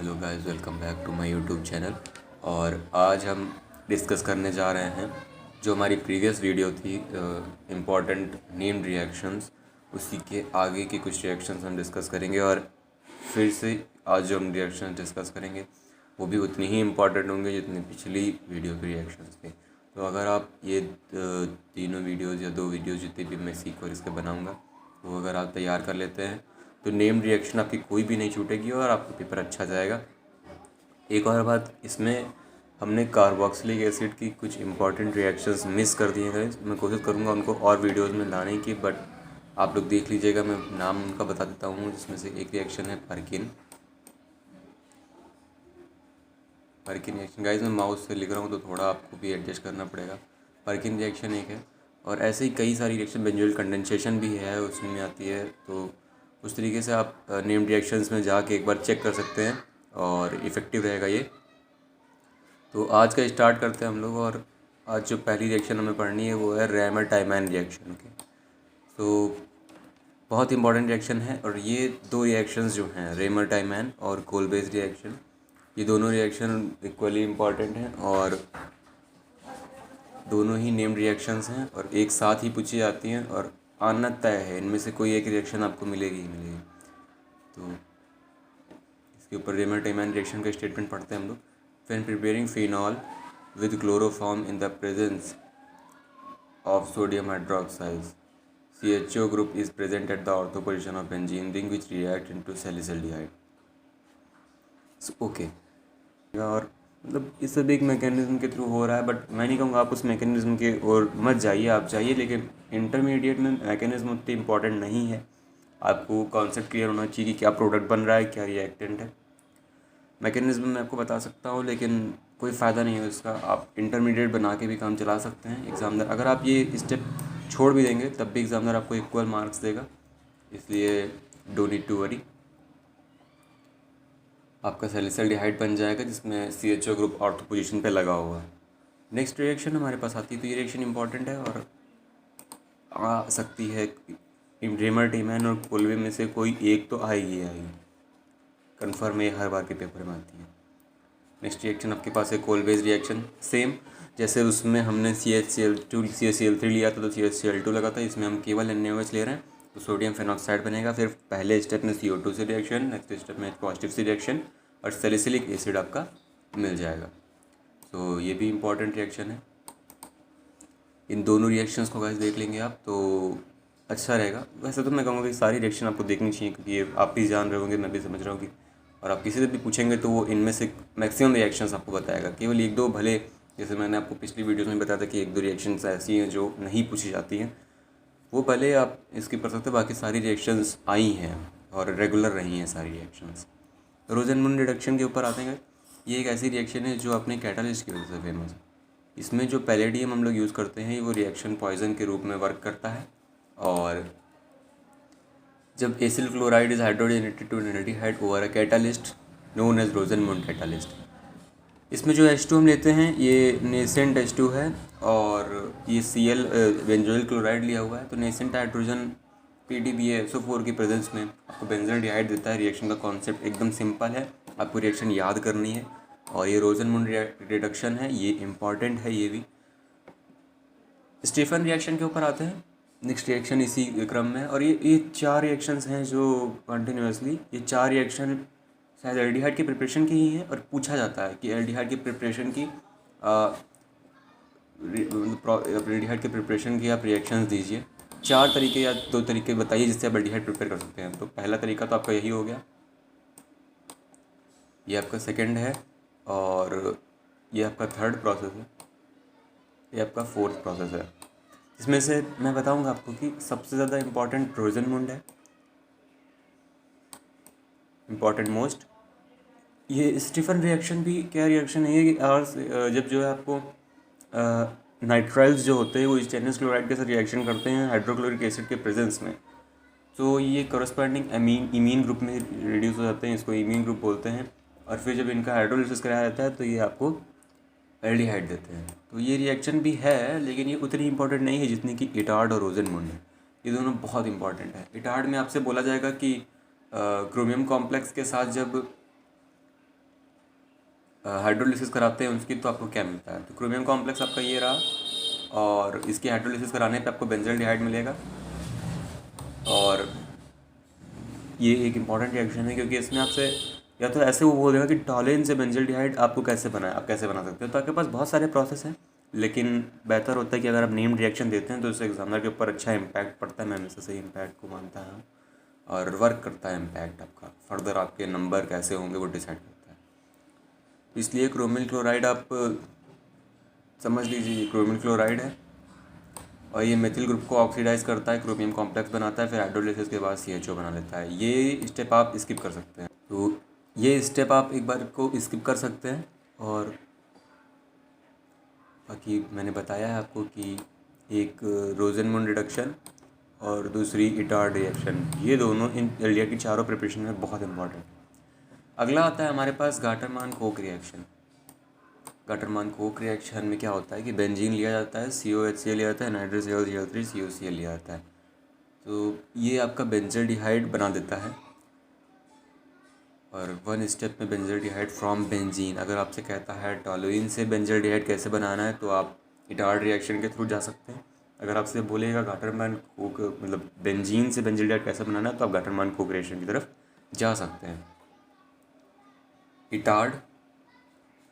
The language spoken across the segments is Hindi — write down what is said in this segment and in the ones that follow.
Hello guys, welcome back to my YouTube channel. और आज हम डिस्कस करने जा रहे हैं जो हमारी प्रीवियस वीडियो थी इम्पॉर्टेंट नेम्ड रिएक्शंस, उसी के आगे के कुछ रिएक्शंस हम डिस्कस करेंगे। और फिर से आज जो हम रिएक्शंस डिस्कस करेंगे वो भी उतनी ही इम्पॉर्टेंट होंगे जितनी पिछली वीडियो के रिएक्शंस थे। तो अगर आप ये तीनों वीडियोज़ या दो वीडियोज़ जितने भी मैं सीक्वेंस के बनाऊँगा वो अगर आप तैयार कर लेते हैं तो नेम रिएक्शन आपकी कोई भी नहीं छूटेगी और आपका पेपर अच्छा जाएगा। एक और बात, इसमें हमने कार्बोक्सिलिक एसिड की कुछ इंपॉर्टेंट रिएक्शंस मिस कर दिए हैं। मैं कोशिश करूँगा उनको और वीडियोस में लाने की, बट आप लोग देख लीजिएगा। मैं नाम उनका बता देता हूँ, जिसमें से एक रिएक्शन है पर्किन रिएक्शन। गाइस, मैं माउस से लिख रहा हूँ तो थोड़ा आपको भी एडजस्ट करना पड़ेगा। पर्किन रिएक्शन एक है, और ऐसे ही कई सारी रिएक्शन, बेंजोइल कंडेंसेशन भी है, उसमें आती है। तो उस तरीके से आप नेम्ड रिएक्शंस में जाके एक बार चेक कर सकते हैं और इफ़ेक्टिव रहेगा ये। तो आज का स्टार्ट करते हैं हम लोग। और आज जो पहली रिएक्शन हमें पढ़नी है वो है रैमर-टाइमैन रिएक्शन की। तो बहुत इंपॉर्टेंट रिएक्शन है, और ये दो रिएक्शंस जो हैं रैमर-टाइमैन और कोलबेज रिएक्शन, ये दोनों रिएक्शन इक्वली इम्पॉर्टेंट हैं और दोनों ही नेम्ड रिएक्शंस हैं और एक साथ ही पूछी जाती हैं और आना तय है, इनमें से कोई एक रिएक्शन आपको मिलेगी ही मिलेगी। तो इसके ऊपर रैमर-टाइमैन रिएक्शन का स्टेटमेंट पढ़ते हैं हम लोग। When preparing phenol with chloroform in the presence of sodium hydroxide, CHO group is present at the ortho position of benzene ring which react into salicylic. Okay, और मतलब इस सब एक मैकेनिज्म के थ्रू हो रहा है, बट मैं नहीं कहूँगा आप उस मैकेनिज्म के और मत जाइए, आप जाइए, लेकिन इंटरमीडिएट में मैकेनिज्म उतनी इंपॉर्टेंट नहीं है। आपको कॉन्सेप्ट क्लियर होना चाहिए कि क्या प्रोडक्ट बन रहा है, क्या रिएक्टेंट है। मैकेनिज्म मैं आपको बता सकता हूँ, लेकिन कोई फ़ायदा नहीं है उसका। आप इंटरमीडिएट बना के भी काम चला सकते हैं। एग्ज़ामिनर अगर आप ये स्टेप छोड़ भी देंगे तब भी एग्ज़ामिनर आपको इक्वल मार्क्स देगा, इसलिए डोंट नीड टू वरी। आपका सैलिसिलडिहाइड बन जाएगा जिसमें CHO ग्रुप ऑर्थो पोजीशन पे लगा हुआ है। नेक्स्ट रिएक्शन हमारे पास आती है, तो ये रिएक्शन इंपॉर्टेंट है और आ सकती है रैमर-टाइमैन और कोलबे में से कोई एक तो आएगी कन्फर्म है, हर बार के पेपर में आती है। नेक्स्ट रिएक्शन आपके पास है कोलबेज रिएक्शन। सेम जैसे उसमें हमने CHCl3 लिया था तो CHCl2 लगा था, इसमें हम केवल NaOH ले रहे हैं तो सोडियम फेनॉक्साइड बनेगा। फिर पहले स्टेप में CO2 से रिएक्शन, नेक्स्ट स्टेप में पॉजिटिव से रिएक्शन और सैलिसिलिक एसिड आपका मिल जाएगा। तो ये भी इम्पॉर्टेंट रिएक्शन है। इन दोनों रिएक्शंस को गाइस देख लेंगे आप तो अच्छा रहेगा। वैसे तो मैं कहूँगा कि सारी रिएक्शन आपको देखनी चाहिए, क्योंकि ये आप भी जान रहे होंगे, मैं भी समझ रहा हूँ कि, और आप किसी से भी पूछेंगे तो वो इनमें से मैक्सिमम रिएक्शंस आपको बताएगा। केवल एक दो भले, जैसे मैंने आपको पिछली वीडियोस में बताया था कि एक दो रिएक्शंस ऐसी हैं जो नहीं पूछी जाती हैं, वो भले आप इसकी पढ़ सकते, बाकी सारी रिएक्शंस आई हैं और रेगुलर रही हैं सारी रिएक्शंस। रोज़नमुंड रिडक्शन के ऊपर आते हैं। ये एक ऐसी रिएक्शन है जो अपने कैटालिस्ट की वजह से फेमस है। इसमें जो पैलेडियम हम लोग यूज़ करते हैं वो रिएक्शन पॉइजन के रूप में वर्क करता है, और जब acyl chloride is hydrogenated to aldehyde over a catalyst known as Rosenmund catalyst. इसमें जो H2 हम लेते हैं ये नेसेंट H2 है, और ये Cl बेंजोइल क्लोराइड लिया हुआ है। तो नेसेंट हाइड्रोजन PDBaSO4 की प्रेजेंस में आपको बेंजोल्डिहाइड देता है। रिएक्शन का कॉन्सेप्ट एकदम सिंपल है, आपको रिएक्शन याद करनी है, और ये रोज़नमुंड रिडक्शन है, ये इम्पॉर्टेंट है ये भी। स्टीफन रिएक्शन के ऊपर आते हैं, नेक्स्ट रिएक्शन इसी क्रम में। और ये चार रिएक्शंस हैं जो कंटिन्यूसली, ये चार रिएक्शन शायद एल्डिहाइड की प्रिपरेशन की ही है, और पूछा जाता है कि एल्डिहाइड की प्रिपरेशन की एल्डिहाइड की प्रिपरेशन की आप रिएक्शंस दीजिए। चार तरीके या दो तरीके बताइए जिससे आप एल्डिहाइड प्रिपेयर कर सकते हैं। तो पहला तरीका तो आपका यही हो गया, ये आपका सेकंड है, और ये आपका थर्ड प्रोसेस है, ये आपका फोर्थ प्रोसेस है। इसमें से मैं बताऊंगा आपको कि सबसे ज़्यादा इम्पॉर्टेंट रोज़नमुंड है, इम्पॉर्टेंट मोस्ट। ये स्टीफन रिएक्शन भी क्या रिएक्शन है कि जब जो है आपको नाइट्राइल्स जो होते हैं वो स्टेनलेस क्लोराइड के साथ रिएक्शन करते हैं हाइड्रोक्लोरिक एसिड के प्रेजेंस में, तो ये करस्पॉन्डिंग इमीन ग्रुप में रिड्यूस हो जाते हैं, इसको इमीन ग्रुप बोलते हैं। और फिर जब इनका हाइड्रोलिसिस कराया जाता है तो ये आपको एल्डिहाइड देते हैं। तो ये रिएक्शन भी है, लेकिन ये उतनी इंपॉर्टेंट नहीं है जितनी कि इटार्ड और रोज़नमुंड है। ये दोनों बहुत इंपॉर्टेंट है। इटार्ड में आपसे बोला जाएगा कि क्रोमियम कॉम्प्लेक्स के साथ जब हाइड्रोलिसिस कराते हैं उसकी, तो आपको क्या मिलता है? तो क्रोमियम कॉम्प्लेक्स आपका ये रहा, और इसकी हाइड्रोलिसिस कराने पे आपको बेंजल्डिहाइड मिलेगा। और ये एक इंपॉर्टेंट रिएक्शन है, क्योंकि इसमें आपसे या तो ऐसे वो बोल देगा कि टॉलिन से बेंजल्डिहाइड आपको कैसे बनाए, आप कैसे बना सकते हो। तो आपके पास बहुत सारे प्रोसेस हैं, लेकिन बेहतर होता है कि अगर आप नेम्ड रिएक्शन देते हैं तो उससे एग्जामिनर के ऊपर अच्छा इम्पैक्ट पड़ता है। मैं हमेशा सही इम्पैक्ट को मानता हूँ, और वर्क करता है इम्पैक्ट आपका, फर्दर आपके नंबर कैसे होंगे वो डिसाइड करता है। इसलिए क्रोमिल क्लोराइड आप समझ लीजिए, ये क्रोमिल क्लोराइड है, और ये मेथिल ग्रुप को ऑक्सीडाइज करता है, क्रोमियम कॉम्प्लेक्स बनाता है, फिर हाइड्रोलिसिस के बाद CHO बना लेता है। ये स्टेप आप स्किप कर सकते हैं, तो ये स्टेप आप एक बार को स्किप कर सकते हैं। और बाकी मैंने बताया है आपको कि एक रोज़नमुंड रिडक्शन और दूसरी इटार्ड रिएक्शन, ये दोनों इन एल्डिहाइड की चारों प्रिपरेशन में बहुत इंपॉर्टेंट है। अगला आता है हमारे पास Gattermann Koch reaction. Gattermann Koch reaction में क्या होता है कि बेंजीन लिया जाता है, COHCl लिया जाता है, नाइट्रस Cl3 COCl लिया जाता है, तो ये आपका बेंजल्डिहाइड बना देता है। और वन स्टेप में बेंजल्डिहाइड फ्रॉम बेंजीन, अगर आपसे कहता है टॉलुइन से बेंजल्डिहाइड कैसे बनाना है, तो आप इटार्ड रिएक्शन के थ्रू जा सकते हैं। अगर आपसे बोलेगा गाटरमान कोक मतलब बेंजीन से बेंजल्डिहाइड कैसे बनाना है, तो आप गाटरमान कोक रिएक्शन की तरफ जा सकते हैं। Etard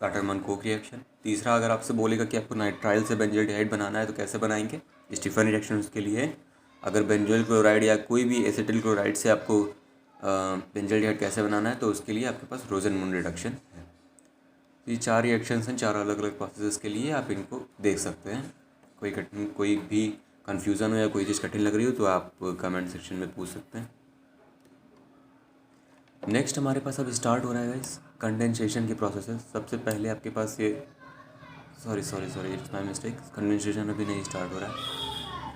Gattermann Koch reaction. तीसरा, अगर आपसे बोलेगा कि आपको नाइट्राइल से बेंजल्डिहाइड बनाना है तो कैसे बनाएंगे, स्टीफन रिएक्शन उसके लिए। अगर बेंजोइल क्लोराइड या कोई भी एसिटिल क्लोराइड से आपको बेंजल्डिहाइड कैसे बनाना है, तो उसके लिए आपके पास रोज़नमुंड रिडक्शन है। तो ये 4 रिएक्शंस हैं, 4 अलग अलग प्रोसेसेस के लिए आप इनको देख सकते हैं। कोई भी कन्फ्यूज़न हो या कोई चीज़ कठिन लग रही हो तो आप कमेंट सेक्शन में पूछ सकते हैं। नेक्स्ट हमारे पास अब स्टार्ट हो रहा है गाइस कंडेंसेशन की प्रोसेस। सबसे पहले आपके पास ये sorry it's my mistake, condensation अभी नहीं स्टार्ट हो रहा है।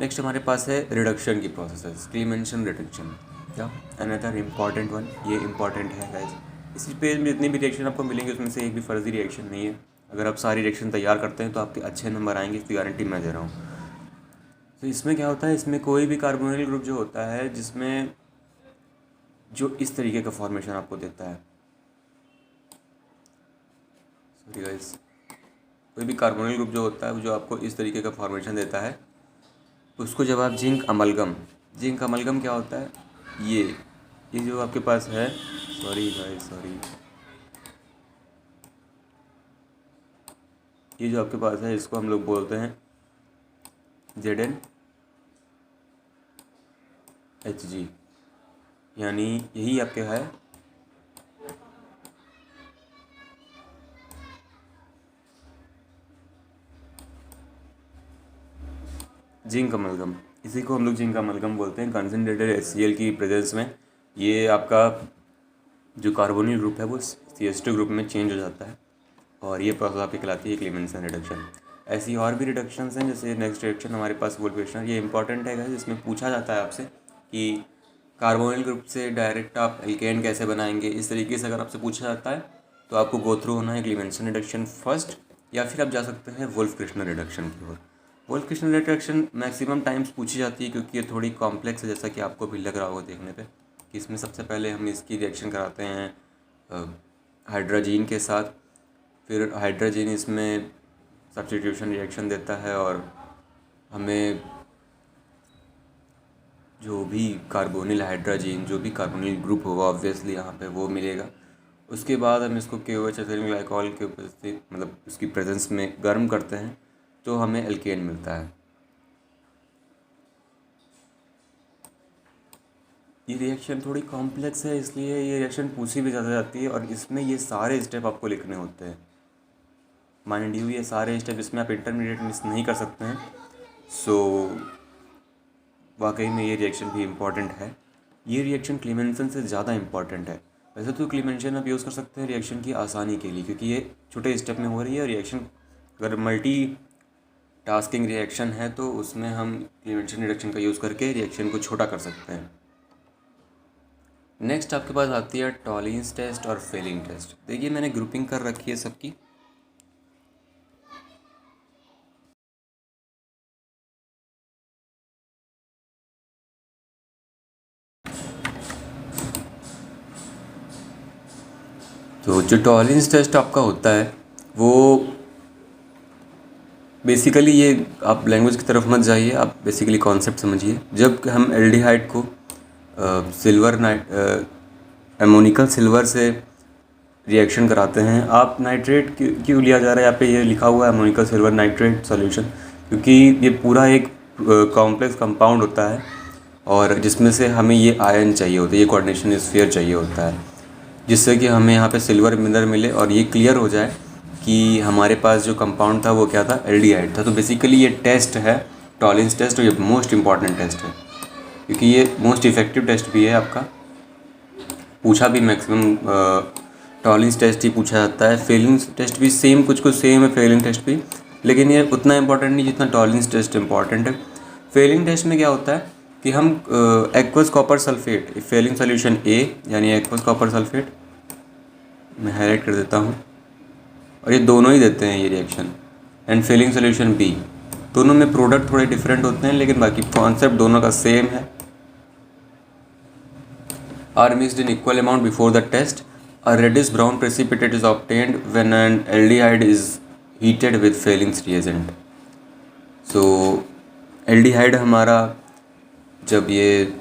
नेक्स्ट हमारे पास है रिडक्शन की प्रोसेस, क्लीमेंशन रिडक्शन। क्या अनदर इम्पॉर्टेंट वन, ये इम्पॉर्टेंट है गाइस। इसी पेज में जितनी भी रिएक्शन आपको मिलेंगे उसमें से एक भी फर्जी रिएक्शन नहीं है। अगर आप सारी रिएक्शन तैयार करते हैं तो आपके अच्छे नंबर आएंगे, इसकी गारंटी मैं दे रहा हूँ। तो इसमें क्या होता है, इसमें कोई भी कार्बोनिल ग्रुप जो होता है जिसमें जो इस तरीके का फॉर्मेशन आपको देता है, सॉरी गाइस, कोई भी कार्बोनिल ग्रुप जो होता है जो आपको इस तरीके का फॉर्मेशन देता है, उसको जब आप जिंक अमलगम क्या होता है, ये जो आपके पास है, सॉरी गाइस सॉरी, ये जो आपके पास है इसको हम लोग बोलते हैं ZnHg, यानी यही आपके है जिंक अमलगम। इसी को हम लोग जिंक अमलगम बोलते हैं। कंसनट्रेटेड HCl की प्रेजेंस में ये आपका जो कार्बोनिल ग्रुप है वो CH2 ग्रुप में चेंज हो जाता है, और ये प्रोसेस आपकी कहलाती है क्लीमेंसन रिडक्शन। ऐसी और भी रिडक्शंस हैं, जैसे नेक्स्ट रिएक्शन हमारे पास वोल्फिकेशन, ये इंपॉर्टेंट है, जिसमें पूछा जाता है आपसे कि कार्बोनिल ग्रुप से डायरेक्ट आप एल्केन कैसे बनाएंगे। इस तरीके से अगर आपसे पूछा जाता है तो आपको गो थ्रू होना है क्लीमेंसन रिडक्शन फर्स्ट, या फिर आप जा सकते हैं वोल्फिकेशन रिडक्शन की ओर। वोल्फिकेशन रिडक्शन मैक्सिमम टाइम्स पूछी जाती है क्योंकि ये थोड़ी कॉम्प्लेक्स है, जैसा कि आपको भी लग रहा होगा देखने पे कि इसमें सबसे पहले हम इसकी रिएक्शन कराते हैं हाइड्रोजीन के साथ, फिर हाइड्रोजन इसमें सब्स्टिट्यूशन रिएक्शन देता है और हमें जो भी कार्बोनिल हाइड्रोजन, जो भी कार्बोनिल ग्रुप होगा ऑब्वियसली यहाँ पे वो मिलेगा। उसके बाद हम इसको KOH एथिलीन ग्लाइकॉल के उपस्थित मतलब उसकी प्रेजेंस में गर्म करते हैं तो हमें एल्केन मिलता है। ये रिएक्शन थोड़ी कॉम्प्लेक्स है, इसलिए ये रिएक्शन पूछी भी ज़्यादा जाती है, और इसमें ये सारे स्टेप आपको लिखने होते हैं। माइंड यू, ये सारे स्टेप इसमें आप इंटरमीडिएट मिस नहीं कर सकते हैं। सो वाकई में ये रिएक्शन भी इम्पॉर्टेंट है। ये रिएक्शन क्लीमेंसन से ज़्यादा इम्पॉर्टेंट है। वैसे तो क्लीमेंसन आप यूज़ कर सकते हैं रिएक्शन की आसानी के लिए, क्योंकि ये छोटे स्टेप में हो रही है। रिएक्शन अगर मल्टी टास्किंग रिएक्शन है तो उसमें हम क्लीमेंसन रिडक्शन का यूज़ करके रिएक्शन को छोटा कर सकते हैं। नेक्स्ट आपके पास आती है टॉलिन्स टेस्ट और फेलिंग टेस्ट। देखिए मैंने ग्रुपिंग कर रखी है सबकी। तो जो टॉलरेंस टेस्ट आपका होता है वो बेसिकली ये, आप लैंग्वेज की तरफ मत जाइए, आप बेसिकली कॉन्सेप्ट समझिए। जब हम एल्डिहाइड को सिल्वर नाइट एमोनिकल सिल्वर से रिएक्शन कराते हैं, आप नाइट्रेट क्यों लिया जा रहा है, यहाँ पे ये लिखा हुआ है अमोनिकल सिल्वर नाइट्रेट सॉल्यूशन, क्योंकि ये पूरा एक कॉम्प्लेक्स कंपाउंड होता है और जिसमें से हमें ये आयन चाहिए होता है, ये कोऑर्डिनेशन स्फीयर चाहिए होता है, जिससे कि हमें यहाँ पे सिल्वर मिनरल मिले और ये क्लियर हो जाए कि हमारे पास जो कंपाउंड था वो क्या था, एल्डिहाइड था। तो बेसिकली ये टेस्ट है टॉलरेंस टेस्ट, और ये मोस्ट इंपॉर्टेंट टेस्ट है क्योंकि ये मोस्ट इफेक्टिव टेस्ट भी है आपका। पूछा भी मैक्सिमम टॉलरेंस टेस्ट ही पूछा जाता है, फेलिंग टेस्ट भी सेम, कुछ कुछ सेम है फेलिंग टेस्ट भी, लेकिन ये उतना इंपॉर्टेंट नहीं जितना टॉलरेंस टेस्ट इंपॉर्टेंट है। फेलिंग टेस्ट में क्या होता है कि हम aqueous copper sulphate, Fehling solution A यानी एक्वस कॉपर सल्फेट मैं हाईलाइट कर देता हूँ, और ये दोनों ही देते हैं ये reaction, and Fehling solution B. दोनों में प्रोडक्ट थोड़े डिफरेंट होते हैं लेकिन बाकी कॉन्सेप्ट दोनों का सेम है। Are mixed in equal amount before the test, a reddish brown precipitate is obtained when an aldehyde is heated with Fehling's reagent. So aldehyde हमारा जब ये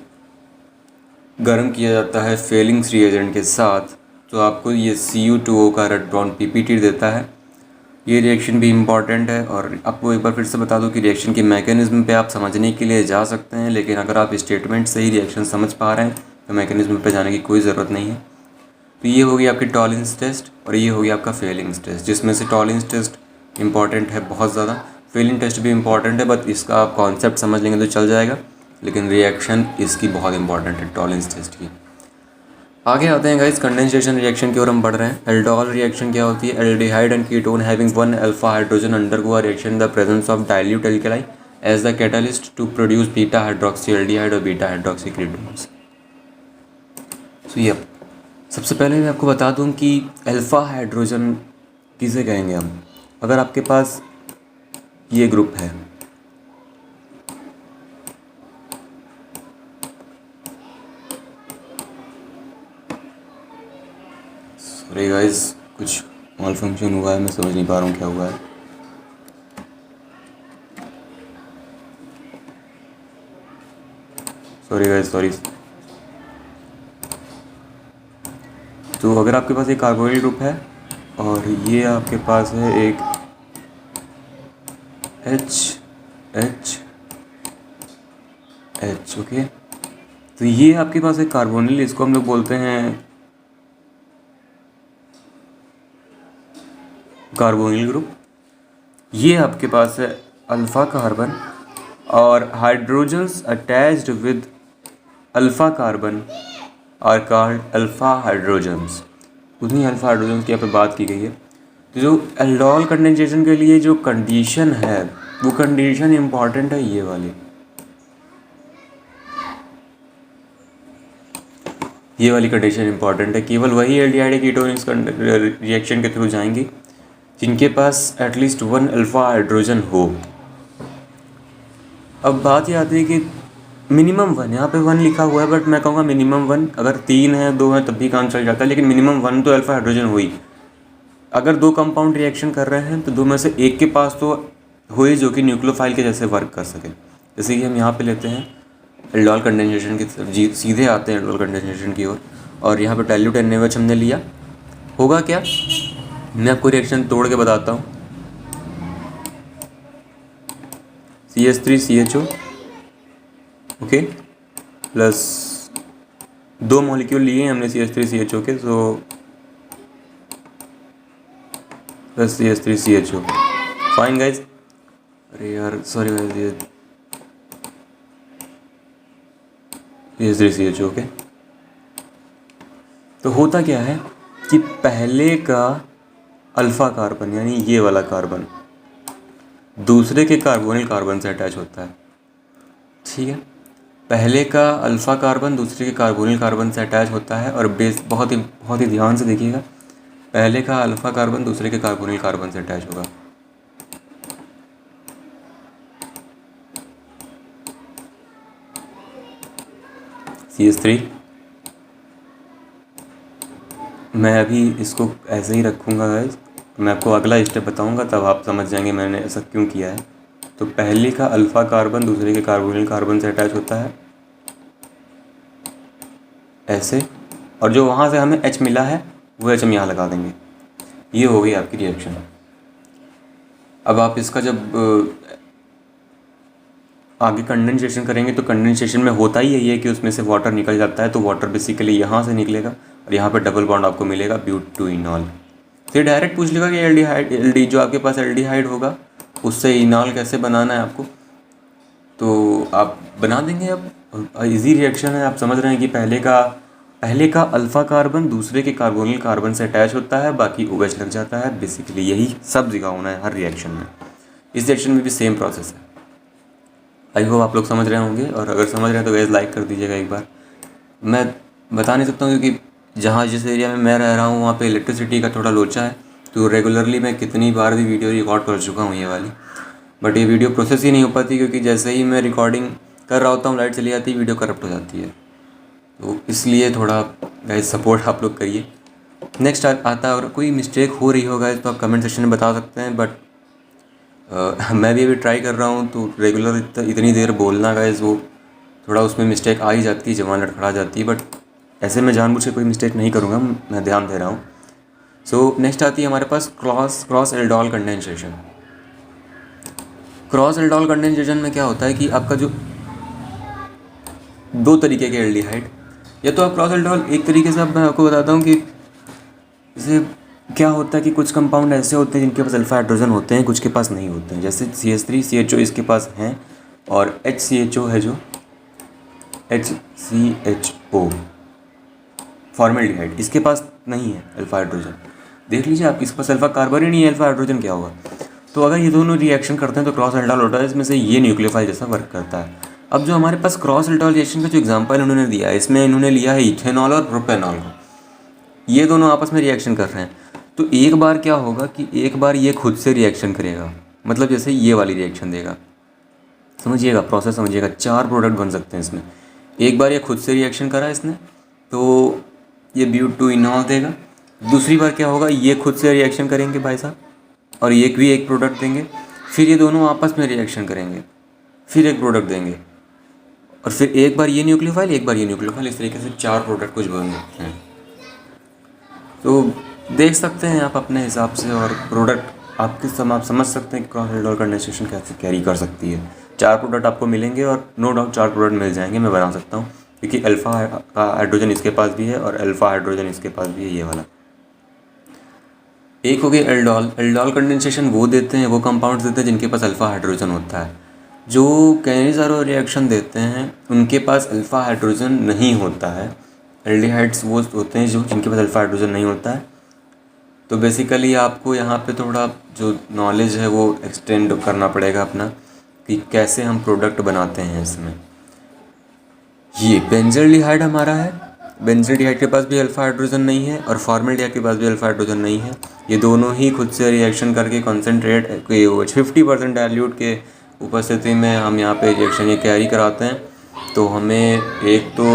गर्म किया जाता है Fehling's reagent के साथ तो आपको ये Cu2O का रेड ब्राउन पीपीटी देता है। ये रिएक्शन भी इम्पॉर्टेंट है, और आपको एक बार फिर से बता दूं कि रिएक्शन की मैकेनिज्म पे आप समझने के लिए जा सकते हैं, लेकिन अगर आप स्टेटमेंट से ही रिएक्शन समझ पा रहे हैं तो मैकेनिज्म पे जाने की कोई ज़रूरत नहीं है। तो ये हो गई आपकी टॉलरेंस टेस्ट और ये हो गया आपका फेलिंग्स टेस्ट, जिसमें से टॉलरेंस टेस्ट इंपॉर्टेंट है बहुत ज़्यादा, फेलिंग टेस्ट भी इंपॉर्टेंट है, बट इसका आप कॉन्सेप्ट समझ लेंगे तो चल जाएगा, लेकिन रिएक्शन इसकी बहुत इंपॉर्टेंट है टॉलरेंस टेस्ट की। आगे आते हैं गाइस कंडेंसेशन रिएक्शन की ओर हम बढ़ रहे हैं। एल्डोल रिएक्शन क्या होती है? Aldehyde and ketone having one alpha hydrogen undergo a reaction in the presence of dilute alkali as the catalyst to produce beta hydroxy aldehyde और बीटा हाइड्रोक्सी कीटोन्स। सो ये सबसे पहले मैं आपको बता दूं कि अल्फ़ा हाइड्रोजन किसे कहेंगे हम। अगर आपके पास ये ग्रुप है, सॉरी गाइस कुछ मॉल फंक्शन हुआ है, मैं समझ नहीं पा रहा हूँ क्या हुआ है। Sorry guys sorry. तो अगर आपके पास एक कार्बोनिल ग्रुप है और ये आपके पास है एक H, ओके, तो ये आपके पास एक कार्बोनिल, इसको हम लोग बोलते हैं कार्बोनिल ग्रुप। ये आपके पास है अल्फ़ा कार्बन और hydrogens attached with alpha carbon are called alpha hydrogens. उन्हीं अल्फ़ा हाइड्रोजन्स की यहाँ पे बात की गई है। तो जो एल्डोल कंडेंसेशन के लिए जो कंडीशन है वो कंडीशन इम्पॉर्टेंट है, ये वाली, ये वाली कंडीशन इम्पॉर्टेंट है। केवल वही एल्डिहाइड कीटोन इस रिएक्शन के थ्रू जाएंगे जिनके पास एटलीस्ट वन अल्फ़ा हाइड्रोजन हो। अब बात ये आती है कि मिनिमम वन, यहाँ पे वन लिखा हुआ है बट मैं कहूँगा मिनिमम वन। अगर 3 है 2 है तब भी काम चल जाता है, लेकिन मिनिमम वन तो अल्फ़ा हाइड्रोजन हुई। अगर 2 कंपाउंड रिएक्शन कर रहे हैं तो 2 में से एक के पास तो हुई जो कि न्यूक्लियोफाइल के जैसे वर्क कर सके। जैसे कि हम यहाँ पे लेते हैं एल्डोल कंडेंसेशन की, सीधे आते हैं एल्डोल कंडेंसेशन की ओर, और यहाँ पे डाइल्यूट NaOH हमने लिया। होगा क्या, मैं आपको रिएक्शन तोड़ के बताता हूँ। CH3CHO ओके, प्लस 2 मॉलिक्यूल लिए हमने CH3CHO के, तो प्लस CH3CHO, फाइन गाइज। अरे यार सॉरी गाइज, ये CH3CHO ओके। तो होता क्या है कि पहले का अल्फ़ा कार्बन यानी ये वाला कार्बन दूसरे के कार्बोनिल कार्बन से अटैच होता है, ठीक है। पहले का अल्फ़ा कार्बन दूसरे के कार्बोनिल कार्बन से अटैच होता है, और बेस बहुत ही ध्यान से देखिएगा, पहले का अल्फ़ा कार्बन दूसरे के कार्बोनिल कार्बन से अटैच होगा। CH3 मैं अभी इसको ऐसे ही रखूँगा गाइस, मैं आपको अगला स्टेप बताऊँगा तब आप समझ जाएंगे मैंने ऐसा क्यों किया है। तो पहले का अल्फ़ा कार्बन दूसरे के कार्बोनिल कार्बन से अटैच होता है ऐसे, और जो वहाँ से हमें H मिला है वो H हम यहाँ लगा देंगे। ये हो गई आपकी रिएक्शन। अब आप इसका जब आगे कंडेंसेशन करेंगे तो कंडेंसेशन में होता ही यही है कि उसमें से वाटर निकल जाता है, तो वाटर बेसिकली यहाँ से निकलेगा और यहाँ पे डबल बॉन्ड आपको मिलेगा ब्यूटेनॉल। तो डायरेक्ट पूछ लेगा कि एल्डिहाइड एल्डी जो आपके पास एल्डिहाइड होगा उससे इनॉल कैसे बनाना है आपको, तो आप बना देंगे। अब इजी रिएक्शन है, आप समझ रहे हैं कि पहले का अल्फ़ा कार्बन दूसरे के कार्बोनिल कार्बन से अटैच होता है, बाकी OH लग जाता है। बेसिकली यही सब जगह होना है हर रिएक्शन में। इस रिएक्शन में भी सेम प्रोसेस है। आई होप आप लोग समझ रहे होंगे, और अगर समझ रहे हैं तो गाइस लाइक कर दीजिएगा एक बार। मैं बता नहीं सकता हूँ क्योंकि जहाँ जिस एरिया में मैं रह रहा हूँ वहाँ पे इलेक्ट्रिसिटी का थोड़ा लोचा है, तो रेगुलरली मैं कितनी बार भी वीडियो रिकॉर्ड कर चुका हूँ ये वाली, बट ये वीडियो प्रोसेस ही नहीं हो पाती क्योंकि जैसे ही मैं रिकॉर्डिंग कर रहा होता हूँ लाइट चली जाती है, वीडियो करप्ट हो जाती है। तो इसलिए थोड़ा गाइस सपोर्ट आप लोग करिए। नेक्स्ट आता है, और कोई मिस्टेक हो रही हो गाइस तो आप कमेंट सेक्शन में बता सकते हैं, बट मैं भी अभी ट्राई कर रहा हूँ तो रेगुलर इतनी देर बोलना गाइस वो थोड़ा उसमें मिस्टेक आ ही जाती है, जवान लड़खड़ा जाती है, बट ऐसे मैं जानबूझ के कोई मिस्टेक नहीं करूँगा, मैं ध्यान दे रहा हूँ। सो नेक्स्ट आती है हमारे पास cross aldol condensation. Cross aldol condensation में क्या होता है कि आपका जो दो तरीके के एल्डिहाइड, या तो आप क्रॉस एल्डोल एक तरीके से, अब मैं आपको बताता हूँ कि जैसे क्या होता है कि कुछ कंपाउंड ऐसे होते हैं जिनके पास अल्फा हाइड्रोजन होते हैं, कुछ के पास नहीं होते हैं। जैसे CH3 CHO इसके पास हैं, और HCHO है जो HCHO फॉर्मेल्डिहाइड, इसके पास नहीं है अल्फा हाइड्रोजन। देख लीजिए आप, इसके पास अल्फा कार्बन ही नहीं है, अल्फा हाइड्रोजन क्या होगा। तो अगर ये दोनों रिएक्शन करते हैं तो क्रॉस एल्डोल होता है, इसमें से ये न्यूक्लियोफाइल जैसा वर्क करता है। अब जो हमारे पास क्रॉस एल्डोल रिएक्शन का जो एग्जांपल उन्होंने दिया है, इसमें इन्होंने लिया है इथेनॉल और प्रोपेनॉल को, ये दोनों आपस में रिएक्शन कर रहे हैं। तो एक बार क्या होगा कि एक बार ये खुद से रिएक्शन करेगा, मतलब जैसे ये वाली रिएक्शन देगा, समझिएगा प्रोसेस समझिएगा, 4 प्रोडक्ट बन सकते हैं इसमें। एक बार ये खुद से रिएक्शन करा इसने तो ये ब्यूटेनॉल देगा। दूसरी बार क्या होगा, ये खुद से रिएक्शन करेंगे भाई साहब और एक प्रोडक्ट देंगे, फिर ये दोनों आपस में रिएक्शन करेंगे, फिर एक प्रोडक्ट देंगे, और फिर एक बार ये न्यूक्लियोफाइल एक बार ये न्यूक्लियोफाइल, इस तरीके से 4 प्रोडक्ट कुछ बन सकते हैं। तो देख सकते हैं आप अपने हिसाब से, और प्रोडक्ट आप समझ सकते हैं कि क्रॉस एल्डोल कंडेंसेशन कैसे कैरी कर सकती है। 4 प्रोडक्ट आपको मिलेंगे और नो डाउट 4 प्रोडक्ट मिल जाएंगे, मैं बना सकता हूँ, क्योंकि अल्फ़ा हाइड्रोजन इसके पास भी है और अल्फ़ा हाइड्रोजन इसके पास भी है, ये वाला। एक हो गई एल्डोल। एल्डोल कंडेंसेशन वो देते हैं, वो कंपाउंड्स देते हैं जिनके पास अल्फ़ा हाइड्रोजन होता है। जो कैनिज़ारो रिएक्शन देते हैं उनके पास अल्फ़ा हाइड्रोजन नहीं होता है। एल्डिहाइड्स वो होते हैं जो जिनके पास अल्फ़ा हाइड्रोजन नहीं होता है। तो बेसिकली आपको यहाँ पे थोड़ा जो नॉलेज है वो एक्सटेंड करना पड़ेगा अपना, कि कैसे हम प्रोडक्ट बनाते हैं इसमें। ये बेंजल्डिहाइड हमारा है, बेंजल्डिहाइड के पास भी अल्फ़ा हाइड्रोजन नहीं है और फॉर्मल्डिहाइड के पास भी अल्फ़ा हाइड्रोजन नहीं है। ये दोनों ही खुद से रिएक्शन करके कॉन्सेंट्रेट 50% डाइल्यूट के उपस्थिति में हम यहाँ पे रिएक्शन ये कैरी कराते हैं। तो हमें एक तो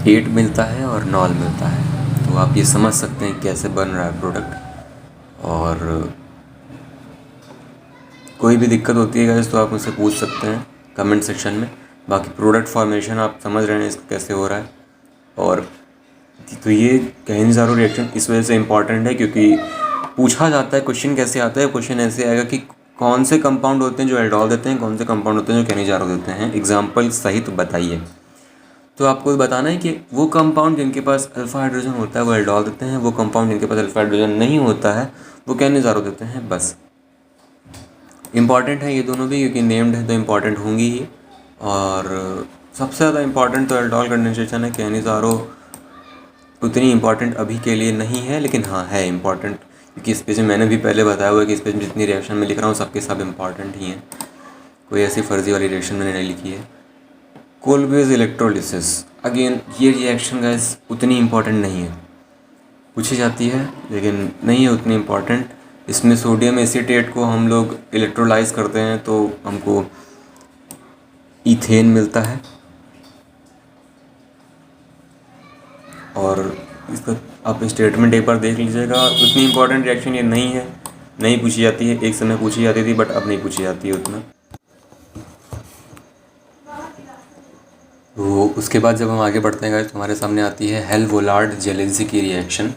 8 मिलता है और नॉल मिलता है। तो आप ये समझ सकते हैं कैसे बन रहा है प्रोडक्ट। और कोई भी दिक्कत होती है गाइस तो आप मुझसे पूछ सकते हैं कमेंट सेक्शन में। बाकी प्रोडक्ट फॉर्मेशन आप समझ रहे हैं इसका कैसे हो रहा है। और तो ये कैनिज़ारो रिएक्शन इस वजह से इम्पॉर्टेंट है क्योंकि पूछा जाता है, क्वेश्चन कैसे आता है, क्वेश्चन ऐसे आएगा कि कौन से कंपाउंड होते हैं जो एल्डोल देते हैं, कौन से कंपाउंड होते हैं जो कैनिज़ारो देते हैं, एग्जाम्पल सहित बताइए। तो आपको बताना है कि वो कंपाउंड जिनके पास अल्फ़ा हाइड्रोजन होता है वो एल्डोल देते हैं, वो कंपाउंड जिनके पास अल्फ़ा हाइड्रोजन नहीं होता है वो कैनिज़ारो देते हैं। बस इम्पॉर्टेंट है ये दोनों भी क्योंकि नेम्ड है तो इम्पॉर्टेंट होंगी ही। और सबसे ज़्यादा इम्पॉर्टेंट तो एल्डोल कंडेंसेशन है, कैनिज़ारो उतनी इम्पॉर्टेंट अभी के लिए नहीं है, लेकिन हाँ है इम्पॉर्टेंट क्योंकि इस पेज में मैंने भी पहले बताया हुआ है कि इस पेज में जितनी रिएक्शन में लिख रहा हूँ सबके सब इम्पॉर्टेंट ही हैं, कोई ऐसी फर्जी वाली रिएक्शन मैंने नहीं लिखी है। कोलबेज इलेक्ट्रोलिसिस, अगेन ये रिएक्शन गाइस उतनी इम्पॉर्टेंट नहीं है, पूछी जाती है लेकिन नहीं है उतनी इम्पॉर्टेंट। इसमें सोडियम एसीटेट को हम लोग इलेक्ट्रोलाइज करते हैं तो हमको इथेन मिलता है, और इसका आप स्टेटमेंट एक बार देख लीजिएगा। उतनी इम्पोर्टेंट रिएक्शन ये नहीं है, नहीं पूछी जाती है, एक समय पूछी जाती थी बट अब नहीं पूछी जाती है उतना। तो उसके बाद जब हम आगे बढ़ते हैं गाइस, तो हमारे सामने आती है हेल वोलार्ड जेलेंसी की रिएक्शन।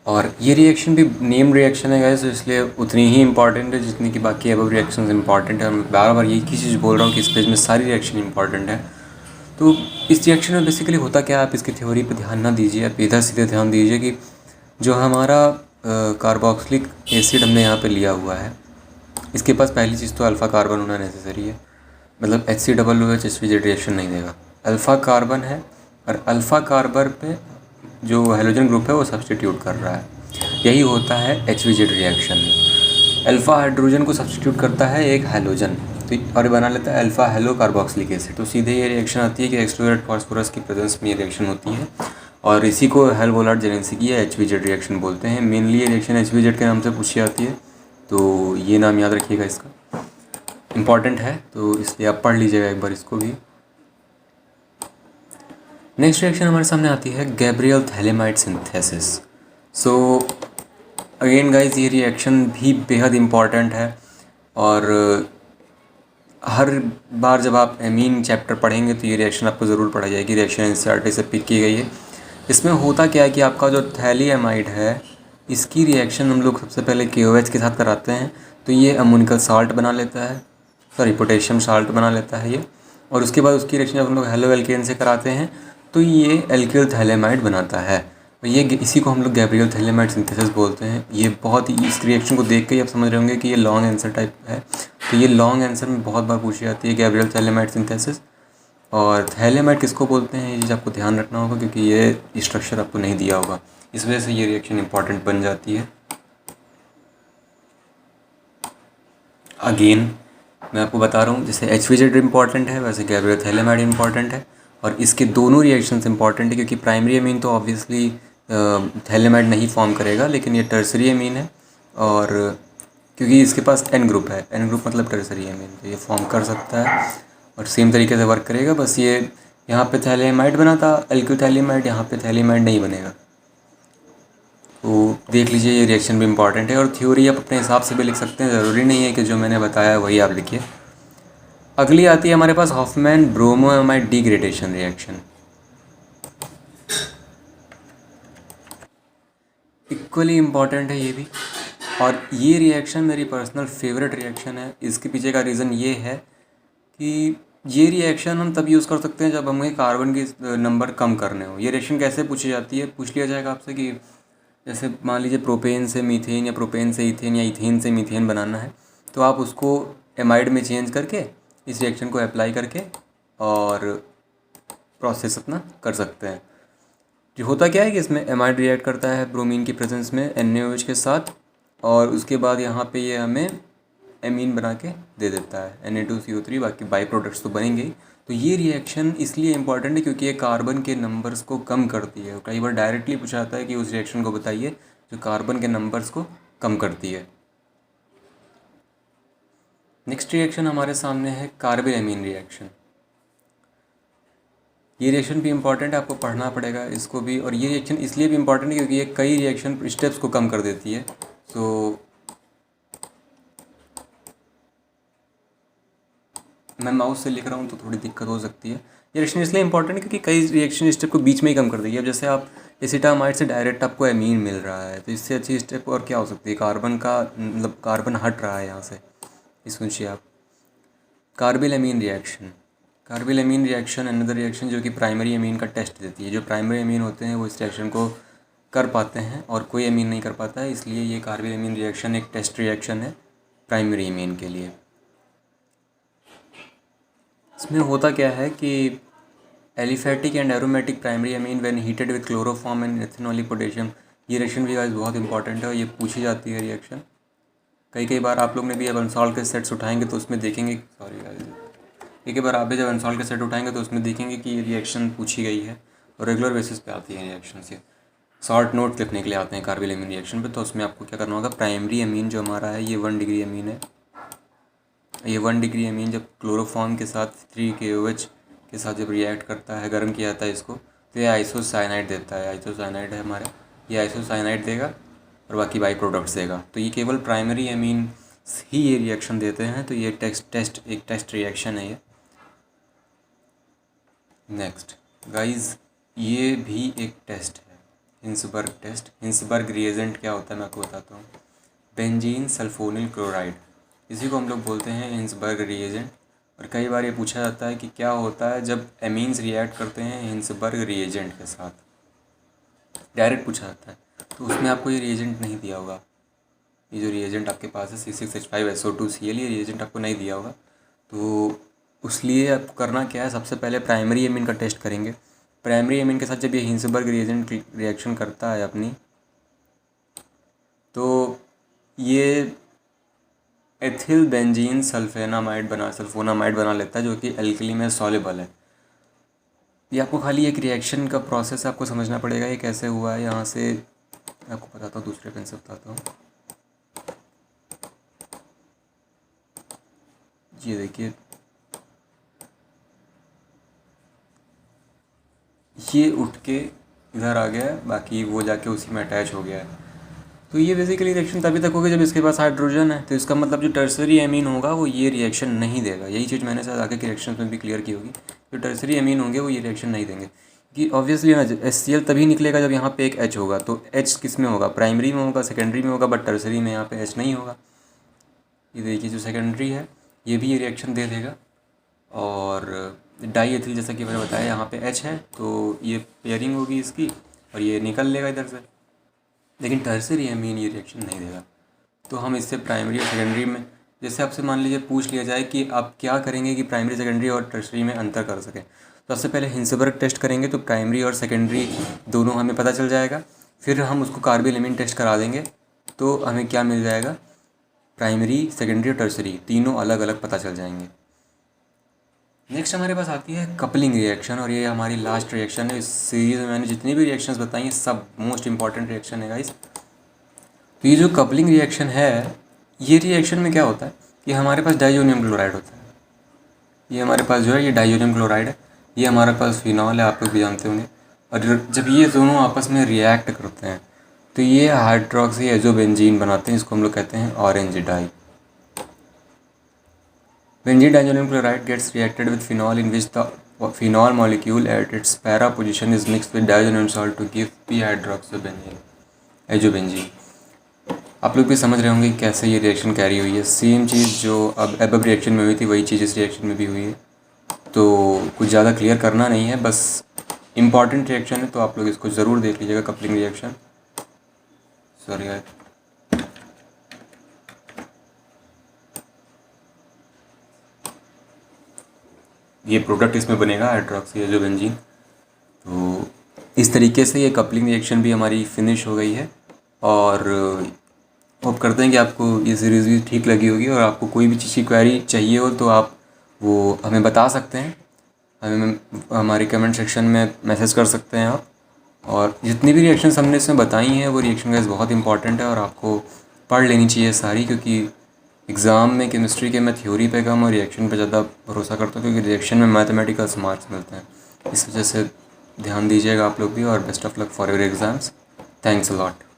और ये रिएक्शन भी नेम रिएक्शन है गाइस, तो इसलिए उतनी ही इंपॉर्टेंट है जितनी कि बाकी अबव रिएक्शंस इंपॉर्टेंट है। मैं बार बार यही चीज़ बोल रहा हूँ कि इस पेज में सारी रिएक्शन इंपॉर्टेंट है। तो इस रिएक्शन में बेसिकली होता क्या है, आप इसकी थ्योरी पे ध्यान ना दीजिए, आप सीधा सीधे ध्यान दीजिए कि जो हमारा कार्बोक्सिलिक एसिड हमने यहाँ पे लिया हुआ है, इसके पास पहली चीज़ तो अल्फ़ा कार्बन होना नेसेसरी है, मतलब HCOOH रिएक्शन नहीं देगा। अल्फ़ा कार्बन है और अल्फ़ा कार्बन पे जो हेलोजन ग्रुप है वो सब्सटीट्यूट कर रहा है, यही होता है HVZ रिएक्शन में। अल्फ़ा हाइड्रोजन को सब्सटीट्यूट करता है एक हेलोजन, तो और बना लेता है अल्फ़ा हेलो कार्बोक्सिलिक एसिड। तो सीधे ये रिएक्शन आती है कि एक्सक्लूडेड फास्फोरस की प्रेजेंस में ये रिएक्शन होती है, और इसी को हेल वोलार्ड जेलेंसी की HVZ रिएक्शन बोलते हैं। मेनली ये रिएक्शन HVZ के नाम से पूछी जाती है, तो ये नाम याद रखिएगा, इसका इम्पॉर्टेंट है, तो इसलिए आप पढ़ लीजिएगा एक बार इसको भी। नेक्स्ट रिएक्शन हमारे सामने आती है Gabriel phthalimide synthesis. So again guys, ये रिएक्शन भी बेहद इम्पॉर्टेंट है, और हर बार जब आप एमीन चैप्टर पढ़ेंगे तो ये रिएक्शन आपको ज़रूर पढ़ाई जाएगी। रिएक्शन एनसीईआरटी से पिक की गई है। इसमें होता क्या है कि आपका जो थैलियमाइड है, इसकी रिएक्शन हम लोग सबसे पहले KOH के साथ कराते हैं, तो ये अमोनिकल साल्ट बना लेता है, सॉरी पोटेशियम साल्ट बना लेता है ये। और उसके बाद उसकी रिएक्शन जब हम लोग हेलो एल्केन से कराते हैं तो ये एल्किल थैलेमाइड बनाता है, और ये इसी को हम लोग गैब्रियल थैलेमाइड सिंथेसिस बोलते हैं। ये बहुत ही, इस रिएक्शन को देख के ही आप समझ रहे होंगे कि ये लॉन्ग आंसर टाइप है, तो ये लॉन्ग आंसर में बहुत बार पूछी जाती है गैब्रियल थैलेमाइड सिंथेसिस। और थैलेमाइड किसको बोलते हैं, ये चीज़ आपको ध्यान रखना होगा, क्योंकि ये स्ट्रक्चर आपको नहीं दिया होगा, इस वजह से ये रिएक्शन इंपॉर्टेंट बन जाती है। अगेन मैं आपको बता रहा हूँ, जैसे HVZ इंपॉर्टेंट है वैसे गैब्रियल थैलेमाइड इंपॉर्टेंट है, और इसके दोनों रिएक्शंस इंपॉर्टेंट है, क्योंकि प्राइमरी अमीन तो ऑब्वियसली थैलेमाइड नहीं फॉर्म करेगा, लेकिन ये टर्सरी अमीन है, और क्योंकि इसके पास N ग्रुप है, N ग्रुप मतलब टर्सरी अमीन, तो ये फॉर्म कर सकता है और सेम तरीके से वर्क करेगा। बस ये यहाँ पे थैलेमाइड बना था एल्किल थैलेमाइड, यहाँ पे थैलेमाइड नहीं बनेगा, तो देख लीजिए ये रिएक्शन भी इंपॉर्टेंट है। और थ्योरी आप अपने हिसाब से भी लिख सकते हैं, ज़रूरी नहीं है कि जो मैंने बताया वही आप लिखिए। अगली आती है हमारे पास Hofmann bromamide degradation reaction. Equally important है ये भी, और ये रिएक्शन मेरी पर्सनल फेवरेट रिएक्शन है। इसके पीछे का रीज़न ये है कि ये रिएक्शन हम तब यूज़ कर सकते हैं जब हमें कार्बन की नंबर कम करने हो। ये रिएक्शन कैसे पूछी जाती है, पूछ लिया जाएगा आपसे कि जैसे मान लीजिए प्रोपेन से मीथेन या प्रोपेन से इथेन या इथेन से मीथेन बनाना है, तो आप उसको एमाइड में चेंज करके इस रिएक्शन को अप्लाई करके और प्रोसेस अपना कर सकते हैं। जो होता क्या है कि इसमें एमाइड रिएक्ट करता है ब्रोमीन की प्रेजेंस में NaOH के साथ, और उसके बाद यहाँ पे ये हमें एमीन बना के दे देता है Na2CO3, बाकी बाई प्रोडक्ट्स तो बनेंगे ही। तो ये रिएक्शन इसलिए इंपॉर्टेंट है क्योंकि ये कार्बन के नंबर्स को कम करती है। कई बार डायरेक्टली पूछा जाता है कि उस रिएक्शन को बताइए जो कार्बन के नंबर्स को कम करती है। नेक्स्ट रिएक्शन हमारे सामने है कार्बिल एमीन रिएक्शन। ये रिएक्शन भी इंपॉर्टेंट है, आपको पढ़ना पड़ेगा इसको भी, और ये रिएक्शन इसलिए भी इंपॉर्टेंट है क्योंकि ये कई रिएक्शन स्टेप्स को कम कर देती है। तो मैं माउस से लिख रहा हूँ तो थोड़ी दिक्कत हो सकती है। ये रिएक्शन इसलिए इंपॉर्टेंट है क्योंकि कई रिएक्शन स्टेप को बीच में ही कम कर देगी। अब जैसे आप एसिटामाइड से डायरेक्ट आपको एमीन मिल रहा है, तो इससे अच्छी स्टेप और क्या हो सकती है। कार्बन का मतलब कार्बन हट रहा है यहाँ से, ये सोचिए आप। Carbyl amine reaction, carbyl amine reaction another reaction जो कि प्राइमरी एमीन का टेस्ट देती है। जो प्राइमरी एमीन होते हैं वो इस रिएक्शन को कर पाते हैं और कोई एमीन नहीं कर पाता है, इसलिए ये कार्बिल एमीन रिएक्शन एक टेस्ट रिएक्शन है प्राइमरी एमीन के लिए। इसमें होता क्या है कि aliphatic and aromatic primary amine when heated with chloroform and ethanol potassium, ये रिएक्शन भी गाइस बहुत इंपॉर्टेंट है और ये पूछी जाती है रिएक्शन। कई बार आप लोग ने भी अब अनसॉल्व के सेट्स उठाएंगे तो उसमें देखेंगे, सॉरी गाइस, कई बार आप भी जब अनसॉल्व के सेट उठाएंगे तो उसमें देखेंगे कि ये रिएक्शन पूछी गई है और रेगुलर बेसिस पे आती है रिएक्शन से। शॉर्ट नोट लिखने के लिए आते हैं कार्बिल एमीन रिएक्शन पे, तो उसमें आपको क्या करना होगा, प्राइमरी अमीन जो हमारा है ये 1 डिग्री अमीन है। ये 1 डिग्री अमीन जब क्लोरोफॉर्म के साथ 3 KOH के साथ जब रिएक्ट करता है, गर्म किया जाता है इसको, तो ये आइसोसाइनाइड देता है, आइसोसाइनाइड है हमारा, ये आइसोसाइनाइड देगा और बाकी बाई प्रोडक्ट्स देगा। तो ये केवल प्राइमरी एमीन ही ये रिएक्शन देते हैं। तो ये एक टेस्ट रिएक्शन है ये। नेक्स्ट गाइस, ये भी एक टेस्ट है, हिंसबर्ग टेस्ट। हिंसबर्ग रिएजेंट क्या होता है मैं आपको बताता हूँ। बेंजीन सल्फोनिल क्लोराइड, इसी को हम लोग बोलते हैं हिंसबर्ग रिएजेंट। और कई बार ये पूछा जाता है कि क्या होता है जब एमीन्स रिएक्ट करते हैं हिंसबर्ग रिएजेंट के साथ, डायरेक्ट पूछा जाता है। तो उसमें आपको ये रिएजेंट नहीं दिया होगा, ये जो रिएजेंट आपके पास है C6H5SO2Cl, ये रिएजेंट आपको नहीं दिया होगा। तो उसलिए आपको करना क्या है, सबसे पहले प्राइमरी एमीन का टेस्ट करेंगे। प्राइमरी एमीन के साथ जब ये हिंसबर्ग रिएजेंट रिएक्शन करता है अपनी, तो ये एथिल बेंजीन सल्फोनामाइड बना लेता है, जो कि एल्कली में सॉल्युबल है। ये आपको खाली एक रिएक्शन का प्रोसेस आपको समझना पड़ेगा, ये कैसे हुआ है। यहाँ से आपको बताता हूँ, दूसरे पेन से बताता हूँ। ये देखिए, ये उठ के इधर आ गया है, बाकी वो जाके उसी में अटैच हो गया है। तो ये बेसिकली रिएक्शन तभी तक होगी जब इसके पास हाइड्रोजन है। तो इसका मतलब जो टर्सरी एमीन होगा वो ये रिएक्शन नहीं देगा। यही चीज़ मैंने शायद आगे के रिएक्शन में भी क्लियर की होगी। जो टर्सरी एमीन होंगे वो ये रिएक्शन नहीं देंगे, कि ऑब्वियसली ना HCl तभी निकलेगा जब यहाँ पे एक H होगा। तो H किस में होगा, प्राइमरी में होगा, सेकेंडरी में होगा, बट टर्सरी में यहाँ पे H नहीं होगा। ये देखिए जो सेकेंडरी है ये भी ये रिएक्शन दे देगा। और डाई एथिल, जैसा कि मैंने बताया, यहाँ पे H है तो ये पेयरिंग होगी इसकी और ये निकल लेगा इधर से। लेकिन टर्सरी एमीन ये रिएक्शन नहीं देगा। तो हम इससे प्राइमरी और सेकेंडरी में, जैसे आपसे मान लीजिए पूछ लिया जाए कि आप क्या करेंगे कि प्राइमरी सेकेंडरी और टर्सरी में अंतर कर सकें, तो सबसे पहले हिंसबर्ग टेस्ट करेंगे। तो प्राइमरी और सेकेंडरी दोनों हमें पता चल जाएगा। फिर हम उसको कार्बिल एमीन टेस्ट करा देंगे तो हमें क्या मिल जाएगा, प्राइमरी, सेकेंडरी और टर्सरी तीनों अलग अलग पता चल जाएंगे। नेक्स्ट हमारे पास आती है कपलिंग रिएक्शन, और ये हमारी लास्ट रिएक्शन है इस सीरीज़ में। मैंने जितनी भी रिएक्शंस बताई हैं सब मोस्ट इंपॉर्टेंट रिएक्शन है गाइस। तो ये जो कपलिंग रिएक्शन है, ये रिएक्शन में क्या होता है कि हमारे पास डाइजोनियम क्लोराइड होता है। ये हमारे पास जो है ये डाइजोनियम क्लोराइड है, ये हमारे पास फिनॉल है, आप लोग भी जानते होंगे। और जब ये दोनों आपस में रिएक्ट करते हैं तो ये हाइड्रोक्सी एजोबेंजीन बनाते हैं, इसको हम लोग कहते हैं orange dye. Benzene diazonium chloride gets reacted with phenol, in which the phenol molecule at its para position is mixed with diazonium salt to give p-hydroxybenzene, azobenzene. आप लोग भी समझ रहे होंगे कैसे ये रिएक्शन कैरी हुई है। सेम चीज़ जो अब एबव रिएक्शन में हुई थी वही चीज़ इस रिएक्शन में भी हुई है। तो कुछ ज़्यादा क्लियर करना नहीं है, बस इम्पॉर्टेंट रिएक्शन है, तो आप लोग इसको ज़रूर देख लीजिएगा, कपलिंग रिएक्शन। सॉरी यार, ये प्रोडक्ट इसमें बनेगा हाइड्रोक्सी एजोबेंजीन। तो इस तरीके से ये कपलिंग रिएक्शन भी हमारी फिनिश हो गई है। और होप करते हैं कि आपको ये सीरीज़ भी ठीक लगी होगी, और आपको कोई भी चीज़ की क्वेरी चाहिए हो तो आप वो हमें बता सकते हैं, हमें हमारे कमेंट सेक्शन में मैसेज कर सकते हैं आप। और जितनी भी रिएक्शंस हमने इसमें बताई हैं वो रिएक्शन गाइस बहुत इंपॉर्टेंट है और आपको पढ़ लेनी चाहिए सारी, क्योंकि एग्ज़ाम में केमिस्ट्री के मैं थ्योरी पे कम और रिएक्शन पे ज़्यादा भरोसा करता हूँ, क्योंकि रिएक्शन में मैथमेटिकल्स मार्क्स मिलते हैं। इस वजह से ध्यान दीजिएगा आप लोग भी, और best of luck for your exams. Thanks a lot.